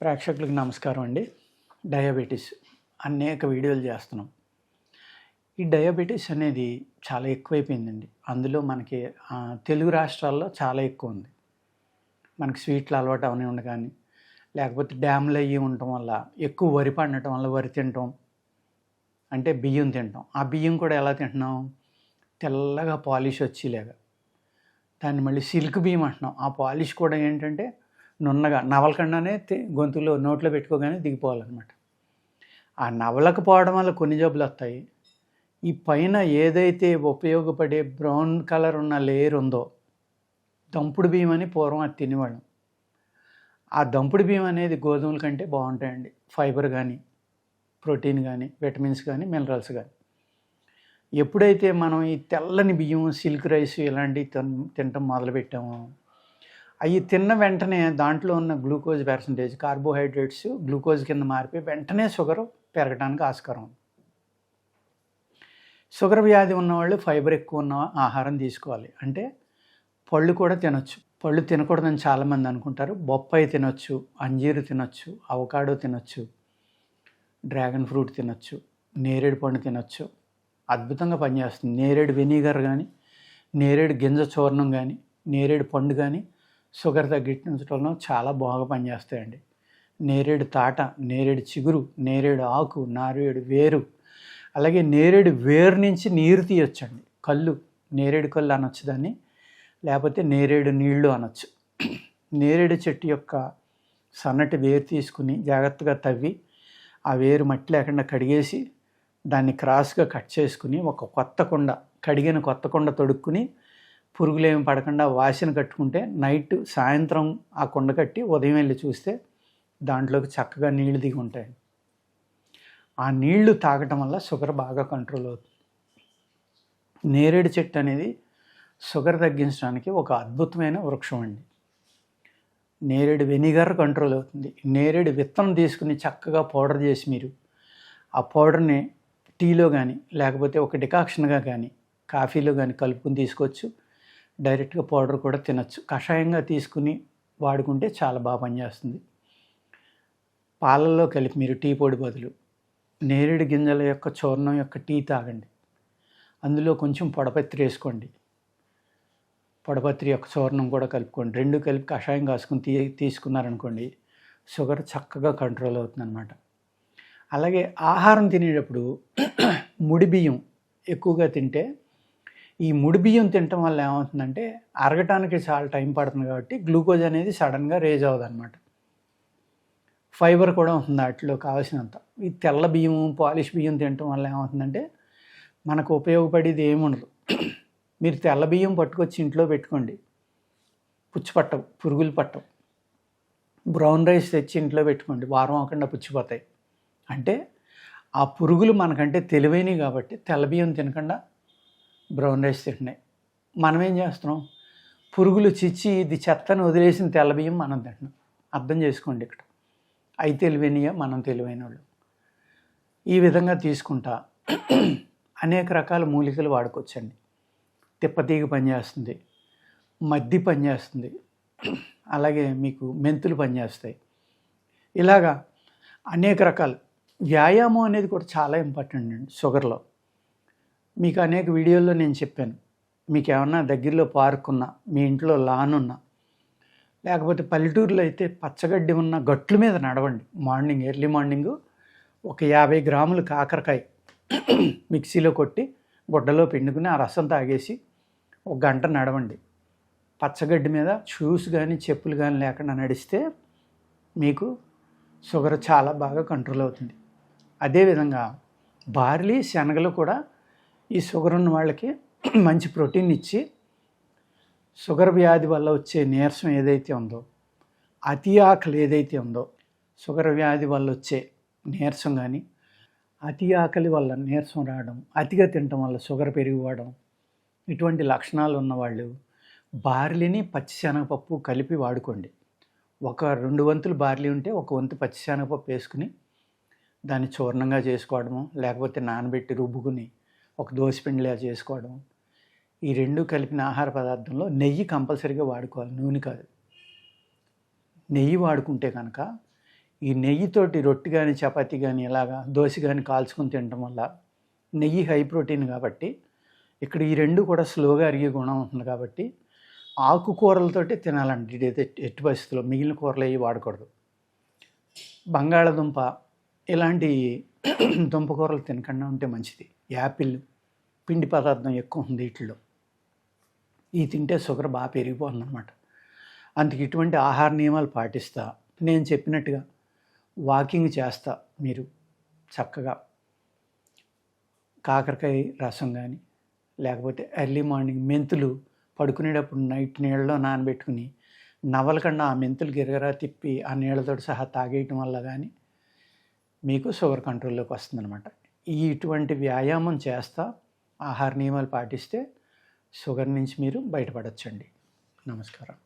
ప్రేక్షకులకు నమస్కారం అండి. డయాబెటీస్ అనేక వీడియోలు చేస్తున్నాం. ఈ డయాబెటీస్ అనేది చాలా ఎక్కువైపోయిందండి. అందులో మనకి తెలుగు రాష్ట్రాల్లో చాలా ఎక్కువ ఉంది. మనకి స్వీట్లు అలవాటు అవనివ్వండి కానీ, లేకపోతే డ్యామ్లు అయ్యి ఉండటం వల్ల ఎక్కువ వరి పండటం వల్ల వరి తినటం, అంటే బియ్యం తినటం. ఆ బియ్యం కూడా ఎలా తింటున్నాం? తెల్లగా పాలిష్ వచ్చేలాగా. దాన్ని మళ్ళీ సిల్క్ బియ్యం అంటున్నాం. ఆ పాలిష్ కూడా ఏంటంటే నున్నగా నవలకుండానే గొంతులో నోట్లో పెట్టుకోగానే దిగిపోవాలన్నమాట. ఆ నవలకపోవడం వల్ల కొన్ని జబ్బులు వస్తాయి. ఈ పైన ఏదైతే ఉపయోగపడే బ్రౌన్ కలర్ ఉన్న లేయర్ ఉందో, దంపుడు బియ్యం అని పూర్వం అది తినేవాళ్ళం. ఆ దంపుడు బియ్యం అనేది గోధుమల కంటే బాగుంటాయండి. ఫైబర్ కానీ, ప్రోటీన్ కానీ, విటమిన్స్ కానీ, మినరల్స్ కానీ. ఎప్పుడైతే మనం ఈ తెల్లని బియ్యం, సిల్క్ రైస్ ఇలాంటివి తినటం మొదలుపెట్టామో, అవి తిన్న వెంటనే దాంట్లో ఉన్న గ్లూకోజ్ పర్సంటేజ్, కార్బోహైడ్రేట్స్ గ్లూకోజ్ కింద మారిపోయి వెంటనే షుగర్ పెరగడానికి ఆస్కారం. షుగర్ వ్యాధి ఉన్నవాళ్ళు ఫైబర్ ఎక్కువ ఉన్న ఆహారం తీసుకోవాలి. అంటే పళ్ళు కూడా తినొచ్చు. పళ్ళు తినకూడదని చాలామంది అనుకుంటారు. బొప్పాయి తినొచ్చు, అంజీరు తినొచ్చు, అవకాడో తినొచ్చు, డ్రాగన్ ఫ్రూట్ తినొచ్చు, నేరేడు పండు తినొచ్చు. అద్భుతంగా పనిచేస్తుంది. నేరేడు వెనిగర్ కానీ, నేరేడు గింజ చూర్ణం కానీ, నేరేడు పండు కానీ షుగర్ తగ్గించడంలో చాలా బాగా పనిచేస్తాయండి. నేరేడు తాట, నేరేడు చిగురు, నేరేడు ఆకు, నేరేడు వేరు, అలాగే నేరేడు వేరు నుంచి నీరు తీయొచ్చండి. కళ్ళు, నేరేడు కళ్ళు అనొచ్చు దాన్ని, లేకపోతే నేరేడు నీళ్లు అనొచ్చు. నేరేడు చెట్టు యొక్క సన్నటి వేరు తీసుకుని జాగ్రత్తగా తవ్వి ఆ వేరు మట్టి లేకుండా కడిగేసి దాన్ని క్రాస్గా కట్ చేసుకుని ఒక కొత్త కుండ, కడిగిన కొత్త కుండ తొడుక్కుని పురుగులేమి పడకుండా వాసన కట్టుకుంటే నైట్ సాయంత్రం ఆ కుండ కట్టి ఉదయం వెళ్ళి చూస్తే దాంట్లోకి చక్కగా నీళ్లు దిగి ఉంటాయి. ఆ నీళ్లు తాగటం వల్ల షుగర్ బాగా కంట్రోల్ అవుతుంది. నేరేడు చెట్టు అనేది షుగర్ తగ్గించడానికి ఒక అద్భుతమైన వృక్షం అండి. నేరేడు వెనిగర్ కంట్రోల్ అవుతుంది. నేరేడు విత్తనం తీసుకుని చక్కగా పౌడర్ చేసి మీరు ఆ పౌడర్ని టీలో కానీ, లేకపోతే ఒక డికాక్షన్గా కానీ, కాఫీలో కానీ కలుపుకుని తీసుకోవచ్చు. డైరెక్ట్గా పౌడర్ కూడా తినచ్చు. కషాయంగా తీసుకుని వాడుకుంటే చాలా బాగా పనిచేస్తుంది. పాలల్లో కలిపి మీరు టీ పొడి బదులు నేరేడు గింజల యొక్క చూర్ణం యొక్క టీ తాగండి. అందులో కొంచెం పొడపత్రి వేసుకోండి. పొడపత్రి యొక్క చూర్ణం కూడా కలుపుకోండి. రెండు కలిపి కషాయం కాసుకుని తీసుకున్నారనుకోండి, షుగర్ చక్కగా కంట్రోల్ అవుతుంది అన్నమాట. అలాగే ఆహారం తినేటప్పుడు ముడి బియ్యం ఎక్కువగా తింటే, ఈ ముడి బియ్యం తినటం వల్ల ఏమవుతుందంటే అరగటానికి చాలా టైం పడుతుంది కాబట్టి గ్లూకోజ్ అనేది సడన్గా రేజ్ అవ్వదు అనమాట. ఫైబర్ కూడా ఉంటుంది వాటిలో కావాల్సినంత. ఈ తెల్ల బియ్యం, పాలిష్ బియ్యం తినటం వల్ల ఏమవుతుందంటే మనకు ఉపయోగపడేది ఏముండదు. మీరు తెల్ల బియ్యం పట్టుకొచ్చి ఇంట్లో పెట్టుకోండి, పుచ్చి పట్టవు, పురుగులు పట్టవు. బ్రౌన్ రైస్ తెచ్చి ఇంట్లో పెట్టుకోండి, వారం అవ్వకుండా పుచ్చిపోతాయి. అంటే ఆ పురుగులు మనకంటే తెలివైనవి కాబట్టి తెల్ల బియ్యం తినకుండా బ్రౌన్ రైస్ తింటున్నాయి. మనం ఏం చేస్తున్నాం? పురుగులు చిచ్చి ఇది చెత్తని వదిలేసిన తెల్ల బియ్యం మనం తింటున్నాం. అర్థం చేసుకోండి. ఇక్కడ అవి తెలివైనయా, మనం తెలివైన వాళ్ళు. ఈ విధంగా తీసుకుంటా అనేక రకాల మూలికలు వాడుకోవచ్చండి. తిప్పతీగ పనిచేస్తుంది, మద్ది పనిచేస్తుంది, అలాగే మీకు మెంతులు పనిచేస్తాయి. ఇలాగా అనేక రకాలు. వ్యాయామం అనేది కూడా చాలా ఇంపార్టెంట్ అండి షుగర్లో. మీకు అనేక వీడియోల్లో నేను చెప్పాను. మీకు ఏమన్నా దగ్గరలో పార్క్ ఉన్నా, మీ ఇంట్లో లాన్ ఉన్నా, లేకపోతే పల్లెటూరులో అయితే పచ్చగడ్డి ఉన్న గట్ల మీద నడవండి. మార్నింగ్, ఎర్లీ మార్నింగు ఒక 50 గ్రాములు కాకరకాయ మిక్సీలో కొట్టి గుడ్డలో పిండుకుని ఆ రసం తాగేసి ఒక గంట నడవండి. పచ్చగడ్డి మీద షూస్ కానీ చెప్పులు కానీ లేకుండా నడిస్తే మీకు షుగర్ చాలా బాగా కంట్రోల్ అవుతుంది. అదేవిధంగా బార్లీ, శనగలు కూడా ఈ షుగర్ ఉన్న వాళ్ళకి మంచి ప్రోటీన్ ఇచ్చి షుగర్ వ్యాధి వల్ల వచ్చే నీరసం ఏదైతే ఉందో, అతి ఆకలి ఏదైతే ఉందో, షుగర్ వ్యాధి వల్ల వచ్చే నీరసం కానీ, అతి ఆకలి వల్ల నీరసం రావడం, అతిగా తినటం వల్ల షుగర్ పెరిగిపోవడం, ఇటువంటి లక్షణాలు ఉన్నవాళ్ళు బార్లీని పచ్చిశనగపప్పు కలిపి వాడుకోండి. ఒక 2 వంతులు బార్లీ ఉంటే 1 వంతు పచ్చిశనగపప్పు వేసుకుని దాన్ని చూర్ణంగా చేసుకోవడము, లేకపోతే నానబెట్టి రుబ్బుకుని ఒక దోసపిండిలా చేసుకోవడం. ఈ రెండు కలిపిన ఆహార పదార్థంలో నెయ్యి కంపల్సరీగా వాడుకోవాలి, నూనె కాదు. నెయ్యి వాడుకుంటే కనుక ఈ నెయ్యితోటి రొట్టె కానీ చపాతీ కానీ ఇలాగా దోశ కానీ కాల్చుకొని తినడం వల్ల నెయ్యి హై ప్రోటీన్ కాబట్టి ఇక్కడ ఈ రెండు కూడా స్లోగా అరిగే గుణం ఉంటుంది కాబట్టి ఆకుకూరలతోటి తినాలండి. ఇదైతే ఎట్టి పరిస్థితుల్లో మిగిలిన కూరలు అవి వాడకూడదు. బంగాళదుంప ఇలాంటి దుంపకూరలు తినకుండా ఉంటే మంచిది. యాపిల్ పిండి పదార్థం ఎక్కువ ఉంది వీటిలో, ఈ తింటే షుగర్ బాగా పెరిగిపోతుంది అనమాట. అందుకు ఇటువంటి ఆహార నియమాలు పాటిస్తా, నేను చెప్పినట్టుగా వాకింగ్ చేస్తా, మీరు చక్కగా కాకరకాయ రసం కానీ లేకపోతే ఎర్లీ మార్నింగ్ మెంతులు పడుకునేటప్పుడు నైట్ నీళ్ళలో నానబెట్టుకుని నవలకుండా ఆ మెంతులు గిరగరా తిప్పి ఆ నీళ్ళతో సహా తాగేయటం వల్ల కానీ మీకు షుగర్ కంట్రోల్లోకి వస్తుందన్నమాట. ఇటువంటి వ్యాయామం చేస్తా ఆహార నియమాలు పాటిస్తే షుగర్ నుంచి మీరు బయటపడచ్చండి. నమస్కారం.